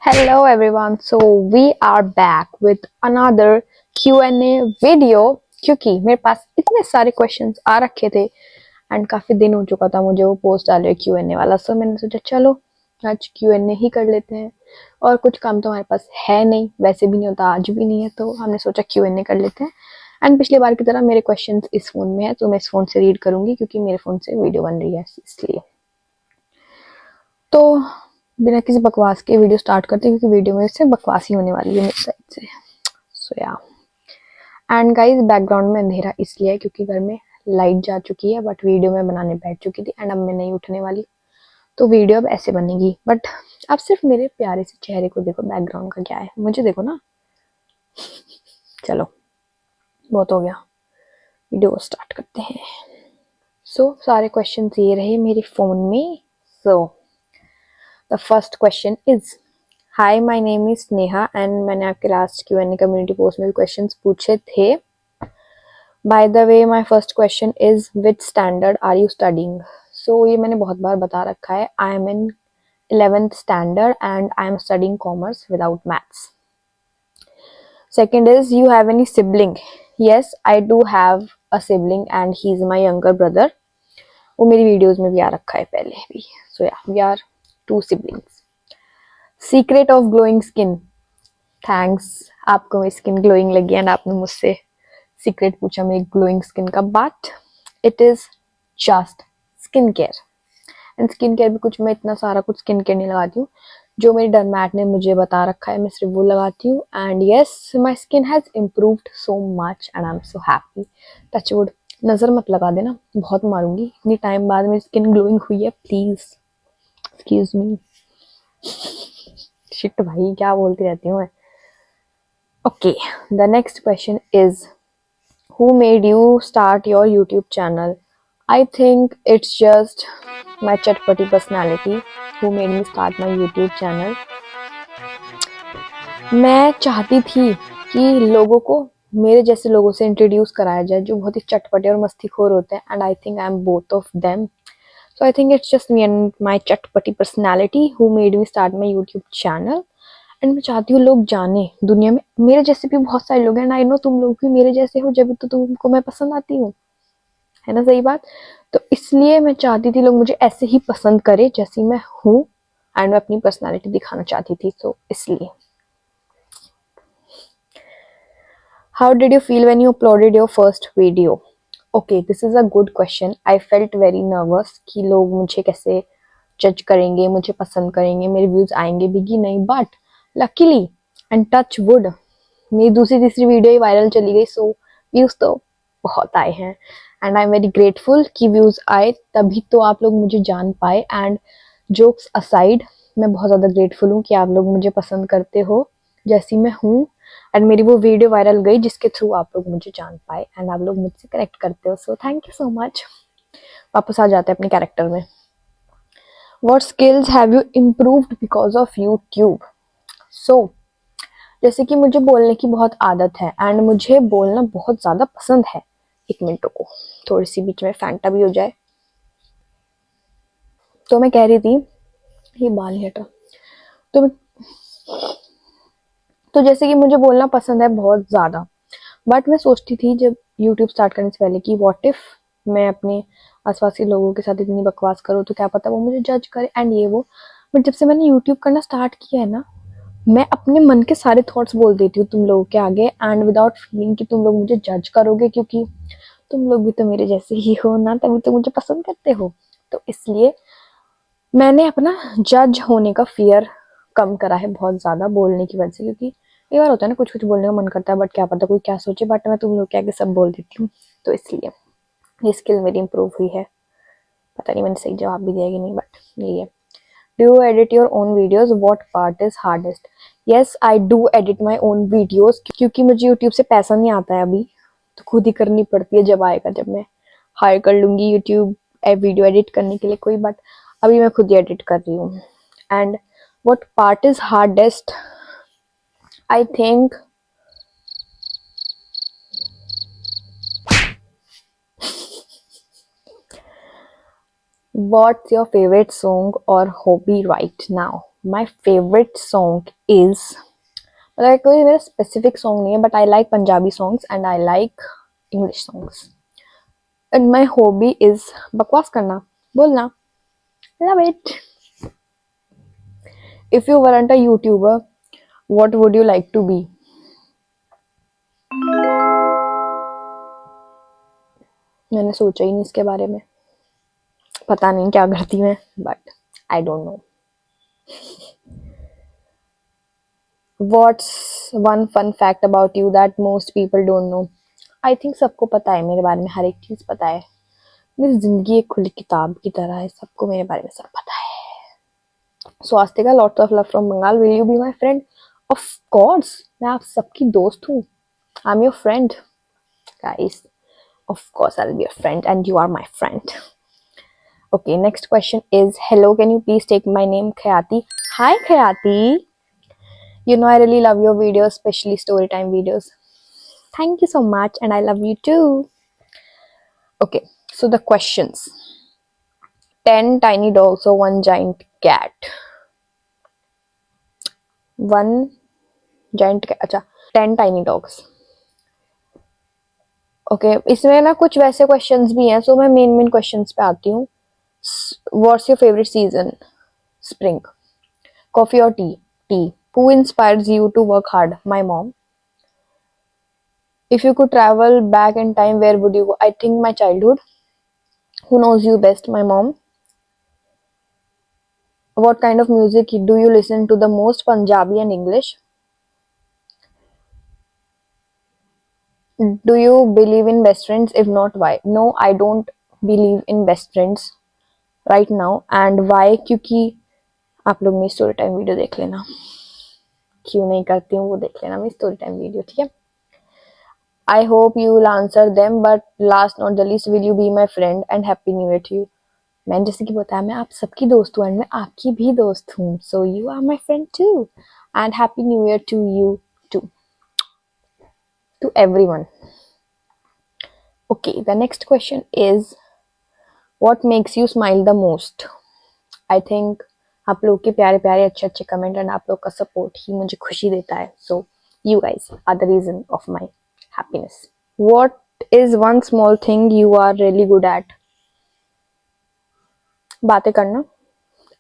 Hello everyone, so we are back with another Q&A video क्योंकि मेरे पास इतने सारे क्वेश्चंस आ रखे थे एंड काफी दिन हो चुका था मुझे वो पोस्ट डाले Q&A वाला, सो मैंने सोचा चलो आज Q&A ही कर लेते हैं। और कुछ काम तो हमारे पास है नहीं, वैसे भी नहीं होता, आज भी नहीं है, तो हमने सोचा Q&A कर लेते हैं। एंड पिछली बार की तरह मेरे क्वेश्चंस इस फोन में है, तो मैं इस फोन से रीड करूंगी क्योंकि मेरे फोन से वीडियो बन रही है इसलिए। तो बिना किसी बकवास के वीडियो स्टार्ट करते हैं क्योंकि वीडियो में से बकवास ही होने वाली है मेरी साइड से। सो या एंड गाइस, बैकग्राउंड में अंधेरा इसलिए है क्योंकि घर में लाइट जा चुकी है, बट वीडियो में बनाने बैठ चुकी थी एंड अब मैं नहीं उठने वाली, तो वीडियो अब ऐसे बनेगी। बट आप सिर्फ मेरे प्यारे से चेहरे को देखो, बैकग्राउंड का क्या है, मुझे देखो ना। चलो बहुत हो गया, वीडियो को स्टार्ट करते हैं। सो सारे क्वेश्चन ये रहे मेरे फोन में। So the first question is, hi my name is Sneha and मैंने आपके लास्ट Q&A कम्युनिटी पोस्ट में भी क्वेश्चंस पूछे थे। By the way my first question is, which standard are you studying? So ये मैंने बहुत बार बता रखा है, I am in 11th standard and I am studying commerce without maths. Second is, you have any sibling? Yes I do have a sibling and he is my younger brother. वो मेरी videos में भी आ रखा है पहले भी। So या we are 2 siblings. Secret of glowing skin? Thanks, आपको मेरी स्किन ग्लोइंग लगी एंड आपने मुझसे सीक्रेट पूछा मेरी ग्लोइंग स्किन का, but it is just skin care. And skin care भी कुछ मैं इतना सारा कुछ स्किन केयर नहीं लगाती हूँ, जो मेरी डर्मैट ने मुझे बता रखा है मैं सिर्फ वो लगाती हूँ। And yes, my skin has improved so much and I am so happy. Touch wood, नजर मत लगा देना, बहुत मारूंगी, इतनी टाइम बाद मेरी स्किन ग्लोइंग हुई है, प्लीज एक्सक्यूज मी। शिट भाई, क्या बोलती रहती हूँ मैं। Okay, the next question is, who made you start your YouTube channel? I think it's just my chatpati personality who made me start my YouTube channel. मैं चाहती थी कि लोगों को मेरे जैसे लोगों से इंट्रोड्यूस कराया जाए जो बहुत ही चटपटे और मस्तीखोर होते हैं, and I think I am both of them. So I think it's just me and my चटपटी personality who made me start my YouTube channel. And मैं चाहती हूँ लोग जाने, दुनिया में मेरे जैसे भी बहुत सारे लोग हैं, एंड आई नो तुम लोग भी मेरे जैसे हो, जब तो तुमको मैं पसंद आती हूँ, है ना सही बात। तो इसलिए मैं चाहती थी लोग मुझे ऐसे ही पसंद करे जैसी मैं हूँ, एंड मैं अपनी पर्सनालिटी दिखाना चाहती थी, तो इसलिए। How did you feel when you uploaded your first video? Okay, this is a good question. I felt very nervous कि लोग मुझे कैसे जज करेंगे, मुझे पसंद करेंगे, मेरे व्यूज आएंगे भी कि नहीं, but luckily and touch wood मेरी दूसरी तीसरी वीडियो ही वायरल चली गई, सो व्यूज तो बहुत आए हैं and I am very grateful कि व्यूज आए, तभी तो आप लोग मुझे जान पाए। एंड जोक्स असाइड, मैं बहुत ज़्यादा ग्रेटफुल हूँ कि आप लोग मुझे पसंद करते हो जैसी मैं हूँ, एंड मेरी वो वीडियो वायरल गई जिसके थ्रू आप लोग मुझे जान पाए एंड आप लोग मुझसे कनेक्ट करते हो, so thank you so much. वापस आ जाते हैं अपने कैरेक्टर में। What skills have you improved because of YouTube? So, जैसे कि मुझे बोलने की बहुत आदत है एंड मुझे बोलना बहुत ज़्यादा पसंद है। एक मिनट को थोड़ी सी बीच में फैंटा भी हो जाए। तो मैं कह रही थी, ये बाल नहीं हटा। तो जैसे कि मुझे बोलना पसंद है बहुत ज़्यादा, बट मैं सोचती थी जब YouTube स्टार्ट करने से पहले कि व्हाट इफ मैं अपने आसपास के लोगों के साथ इतनी बकवास करूँ तो क्या पता वो मुझे जज करे एंड ये वो। बट जब से मैंने YouTube करना स्टार्ट किया है ना, मैं अपने मन के सारे थॉट्स बोल देती हूँ तुम लोगों के आगे, एंड विदाउट फीलिंग कि तुम लोग मुझे जज करोगे, क्योंकि तुम लोग भी तो मेरे जैसे ही हो ना, तभी तो मुझे पसंद करते हो। तो इसलिए मैंने अपना जज होने का फियर कम करा है बहुत ज़्यादा बोलने की वजह से, क्योंकि कई बार होता है ना कुछ कुछ बोलने का मन करता है बट क्या पता कोई क्या सोचे, बट मैं तुम लोग के आगे सब बोल देती हूँ, तो इसलिए ये स्किल मेरी इंप्रूव हुई है। पता नहीं मैंने सही जवाब भी दिया कि नहीं, बट यही है। Do you edit your own videos? What part is hardest? Yes, I do edit my own videos क्योंकि मुझे YouTube से पैसा नहीं आता है अभी, तो खुद ही करनी पड़ती है। जब आएगा, जब मैं हायर कर लूंगी YouTube वीडियो एडिट करने के लिए कोई, बट अभी मैं खुद ही एडिट कर रही हूँ। And what part is hardest? I think what's your favorite song or hobby right now? My favourite song is, मतलब कोई मेरा स्पेसिफिक सॉन्ग नहीं है, but I like Punjabi songs and I like English songs. And my hobby is बकवास करना, बोलना. Love it. If you weren't a YouTuber, what would you like to be? मैंने सोचा ही नहीं इसके बारे में, पता नहीं क्या करती मैं, but I don't know. What's one fun fact about you that most people don't know? I think सबको पता है मेरे बारे में, हर एक चीज पता है. मेरी जिंदगी एक खुली किताब की तरह है, सबको मेरे बारे में सब पता है. So Astika, lots of love from Bengal. Will you be my friend? Of course. मैं आप सबकी दोस्त हूँ. I'm your friend, guys. Of course, I'll be your friend, and you are my friend. Okay, next question is, hello, can you please take my name, Khayati? Hi, Khayati. You know I really love your videos, especially story time videos. Thank you so much, and I love you too. Okay, so the questions. 10 tiny dogs or one giant cat? One giant cat. अच्छा, 10 tiny dogs. Okay इसमें ना कुछ वैसे questions भी हैं, सो मैं main questions पे आती हूँ. What's your favourite season? Spring. Coffee और tea? Tea. Who inspires you to work hard? My mom. If you could travel back in time, where would you go? I think my childhood. Who knows you best? My mom. What kind of music do you listen to the most? Punjabi and English. Do you believe in best friends? If not, why? No, I don't believe in best friends right now. And why? क्योंकि आप लोग मेरी story time video देख लेना. क्यों नहीं करती हूँ वो देख लेना मेरी स्टोरी टाइम वीडियो, ठीक है. I hope you will answer them, but last not the least, will you be my friend and happy new year to you? मैंने जैसे कि बताया, मैं आप सबकी दोस्त हूँ एंड मैं आपकी भी दोस्त हूँ. So you are my friend too, and happy new year to you too, to everyone. Okay, the next question is, what makes you smile the most? I think आप लोग के प्यारे प्यारे अच्छे अच्छे कमेंट एंड आप लोग का सपोर्ट ही मुझे खुशी देता है. So you guys are the reason of my happiness. What is one small thing you are really good at? बातें करना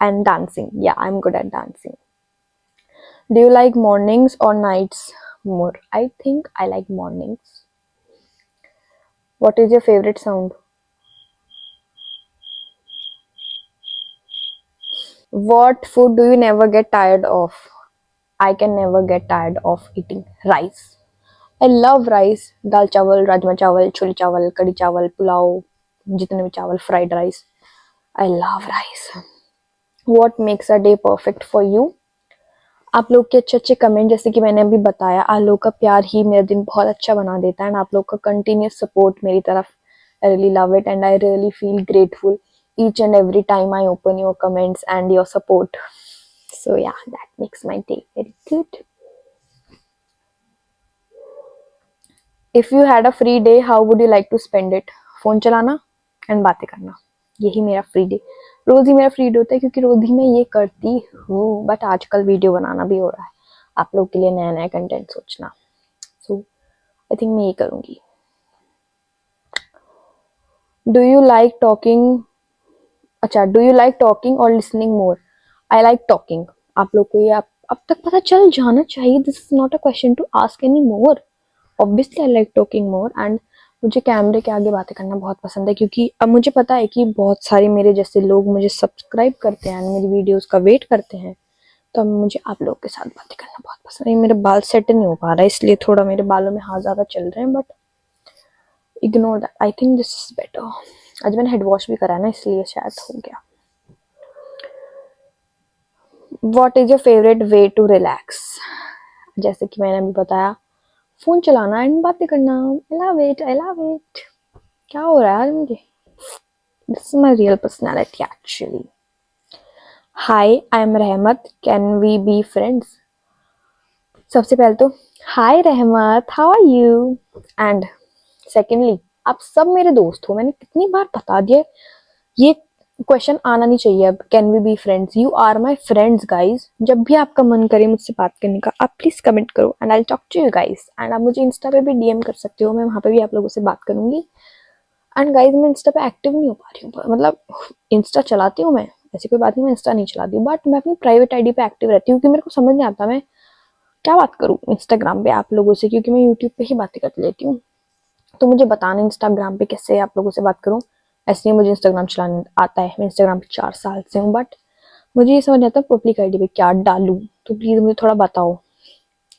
and dancing. Yeah, I'm good at dancing. Do you like mornings or nights more? I think I like mornings. What is your favorite sound? What food do you never get tired of? I can never get tired of eating rice. I love rice. दाल चावल, राजमा चावल, छोले चावल, कड़ी चावल, पुलाव, जितने भी चावल, fried rice. I love rice. What makes a day perfect for you? आप लोग के अच्छे अच्छे कमेंट, जैसे कि मैंने अभी बताया, आप लोग का प्यार ही मेरा दिन बहुत अच्छा बना देता है. एंड आप लोग का कंटिन्यूस सपोर्ट मेरी तरफ, I really love it and I really feel grateful each and every time I open your comments and your support. So yeah, that makes my day very good. If you had a free day, how would you like to spend it? Phone चलाना and बातें करना, यही मेरा free day. रोज ही मेरा free day होता है क्योंकि रोज ही मैं ये करती हूँ, बट आजकल वीडियो बनाना भी हो रहा है आप लोग के लिए, नया नया कंटेंट सोचना. सो आई थिंक मैं ये करूँगी. Do you like talking? अच्छा, डू यू लाइक टॉकिंग और लिसनिंग मोर? आई लाइक टॉकिंग. आप लोग को ये अब तक पता चल जाना चाहिए. This is not a question to ask any more. Obviously I like talking more. And मुझे कैमरे के आगे बातें करना बहुत पसंद है, क्योंकि अब मुझे पता है कि बहुत सारे मेरे जैसे लोग मुझे सब्सक्राइब करते हैं, मेरी वीडियोस का वेट करते हैं. तो अब मुझे आप लोग के साथ बातें करना बहुत पसंद है. मेरे बाल सेट नहीं हो पा रहा है, इसलिए थोड़ा मेरे बालों में हाथ ज़्यादा चल रहे हैं, but ignore that. I think this is better. आज मैंने हेड वॉश भी करा ना, इसलिए शायद हो गया. What is your favourite way to relax? जैसे कि मैंने अभी बताया, फोन चलाना एंड बातें करना. I love it, I love it. क्या हो रहा है आज मुझे? This is my real personality actually. Hi, I am Rahmat, can we be friends? सबसे पहले तो hi Rahmat, how are you? And secondly, आप सब मेरे दोस्त हो. मैंने कितनी बार बता दिया, ये क्वेश्चन आना नहीं चाहिए अब, can we be friends, you are my friends guys. जब भी आपका मन करे मुझसे बात करने का, आप प्लीज कमेंट करो and I talk to you guys. And आप मुझे इंस्टा पे भी डीएम कर सकते हो, मैं वहां पे भी आप लोगों से बात करूंगी। एंड गाइज मैं इंस्टा पे एक्टिव नहीं हो पा रही हूँ, मतलब इंस्टा चलाती हूँ मैं, ऐसी कोई बात नहीं मैं इंस्टा नहीं चलाती हूँ, बट मैं अपनी प्राइवेट आईडी पे एक्टिव रहती हूँ, क्योंकि मेरे को समझ नहीं आता मैं क्या बात करूँ इंस्टाग्राम पे आप लोगों से, क्योंकि मैं यूट्यूब पे ही बातें कर लेती हूँ। तो मुझे बताना इंस्टाग्राम पे कैसे आप लोगों से बात करूँ। ऐसे नहीं मुझे इंस्टाग्राम चलाना आता है, मैं इंस्टाग्राम पे 4 साल से हूँ, बट मुझे ये समझ नहीं आता पब्लिक आईडी पे क्या डालूँ। तो प्लीज मुझे थोड़ा बताओ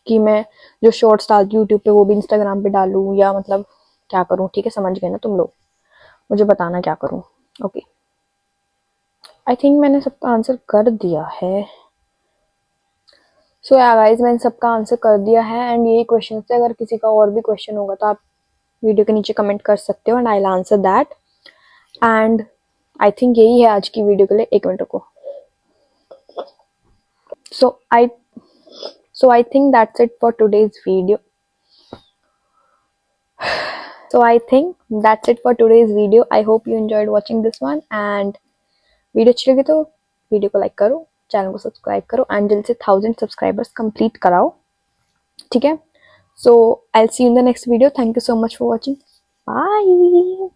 कि मैं जो शॉर्ट्स डालती हूँ यूट्यूब पे वो भी इंस्टाग्राम पे डालूँ, या मतलब क्या करूँ। ठीक है, समझ गए ना तुम लोग, मुझे बताना क्या करूँ। ओके, आई थिंक मैंने सबका आंसर कर दिया है। सो या गाइज मैंने सबका आंसर कर दिया है, एंड यही क्वेश्चन से अगर किसी का और भी क्वेश्चन होगा तो आप वीडियो के नीचे कमेंट कर सकते हो and I will answer that. And I think यही है आज की वीडियो के लिए। 1 मिनट रुको। So I think that's it for today's video. So I think that's it for today's video. I hope you enjoyed watching this one, and video अच्छी लगी तो वीडियो को लाइक करो, चैनल को सब्सक्राइब करो, एंड जल्द से 1000 सब्सक्राइबर्स कंप्लीट कराओ। ठीक है, so I will see you in the next video. Thank you so much for watching. Bye.